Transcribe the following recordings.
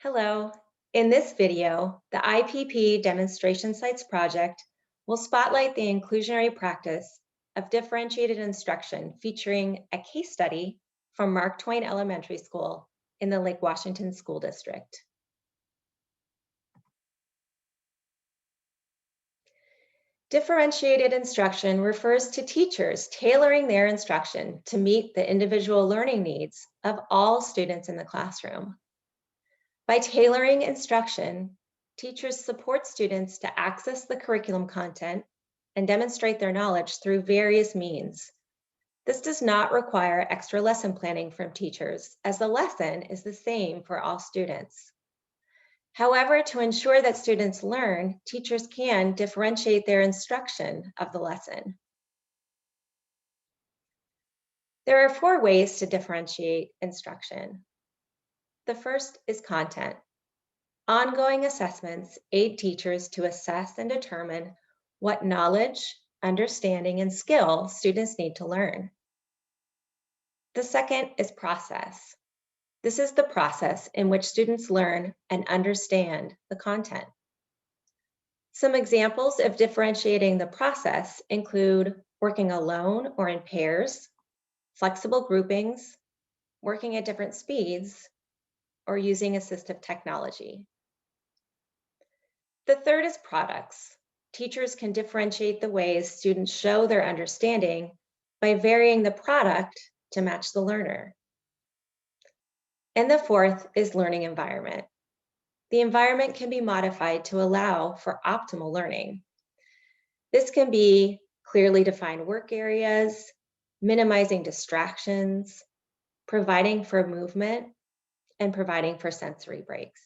Hello. In this video, the IPP Demonstration Sites project will spotlight the inclusionary practice of differentiated instruction featuring a case study from Mark Twain Elementary School in the Lake Washington School District. Differentiated instruction refers to teachers tailoring their instruction to meet the individual learning needs of all students in the classroom. By tailoring instruction, teachers support students to access the curriculum content and demonstrate their knowledge through various means. This does not require extra lesson planning from teachers, as the lesson is the same for all students. However, to ensure that students learn, teachers can differentiate their instruction of the lesson. There are 4 ways to differentiate instruction. The first is content. Ongoing assessments aid teachers to assess and determine what knowledge, understanding, and skill students need to learn. The second is process. This is the process in which students learn and understand the content. Some examples of differentiating the process include working alone or in pairs, flexible groupings, working at different speeds, or using assistive technology. The third is products. Teachers can differentiate the ways students show their understanding by varying the product to match the learner. And the fourth is learning environment. The environment can be modified to allow for optimal learning. This can be clearly defined work areas, minimizing distractions, providing for movement, and providing for sensory breaks.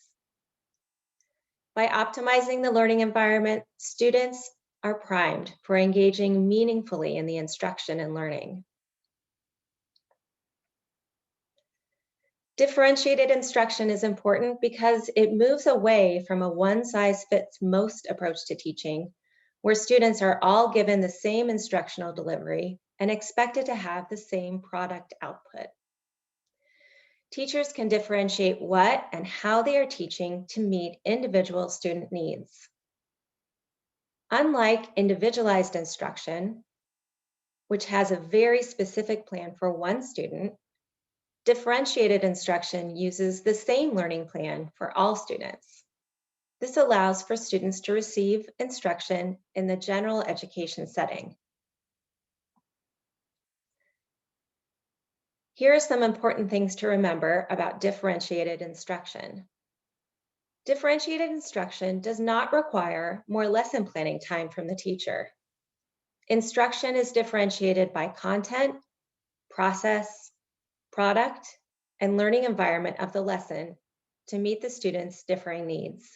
By optimizing the learning environment, students are primed for engaging meaningfully in the instruction and learning. Differentiated instruction is important because it moves away from a one-size-fits-most approach to teaching, where students are all given the same instructional delivery and expected to have the same product output. Teachers can differentiate what and how they are teaching to meet individual student needs. Unlike individualized instruction, which has a very specific plan for one student, differentiated instruction uses the same learning plan for all students. This allows for students to receive instruction in the general education setting. Here are some important things to remember about differentiated instruction. Differentiated instruction does not require more lesson planning time from the teacher. Instruction is differentiated by content, process, product, and learning environment of the lesson to meet the students' differing needs.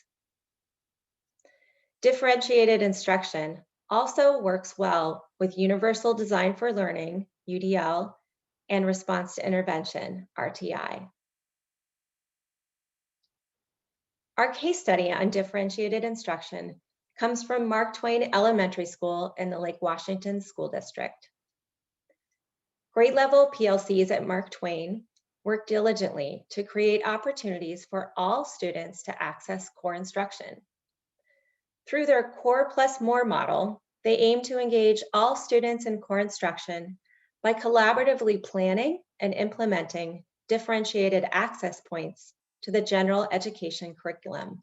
Differentiated instruction also works well with Universal Design for Learning, UDL, and Response to Intervention, RTI. Our case study on differentiated instruction comes from Mark Twain Elementary School in the Lake Washington School District. Grade level PLCs at Mark Twain work diligently to create opportunities for all students to access core instruction. Through their Core Plus More model, they aim to engage all students in core instruction by collaboratively planning and implementing differentiated access points to the general education curriculum.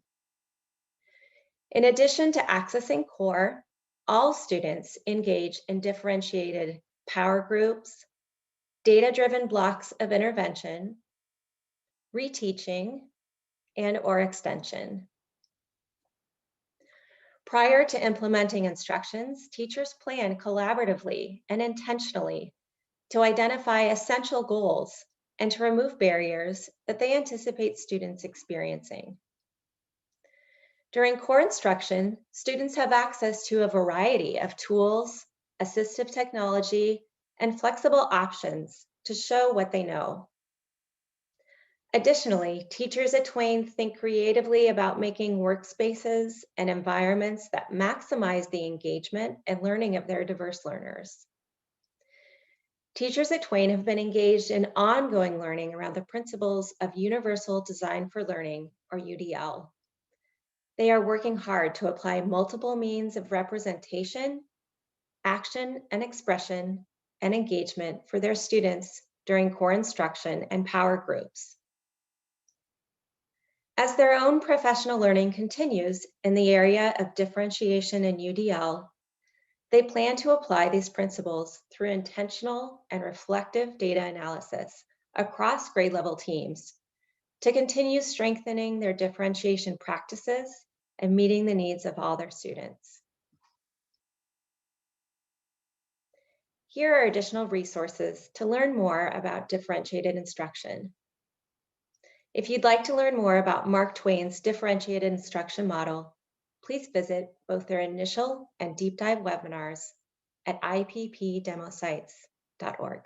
In addition to accessing core, all students engage in differentiated power groups, data-driven blocks of intervention, reteaching, and/or extension. Prior to implementing instructions, teachers plan collaboratively and intentionally to identify essential goals and to remove barriers that they anticipate students experiencing. During core instruction, students have access to a variety of tools, assistive technology, and flexible options to show what they know. Additionally, teachers at Twain think creatively about making workspaces and environments that maximize the engagement and learning of their diverse learners. Teachers at Twain have been engaged in ongoing learning around the principles of Universal Design for Learning, or UDL. They are working hard to apply multiple means of representation, action and expression, and engagement for their students during core instruction and power groups. As their own professional learning continues in the area of differentiation and UDL, they plan to apply these principles through intentional and reflective data analysis across grade level teams to continue strengthening their differentiation practices and meeting the needs of all their students. Here are additional resources to learn more about differentiated instruction. If you'd like to learn more about Mark Twain's differentiated instruction model, please visit both their initial and deep dive webinars at ippdemosites.org.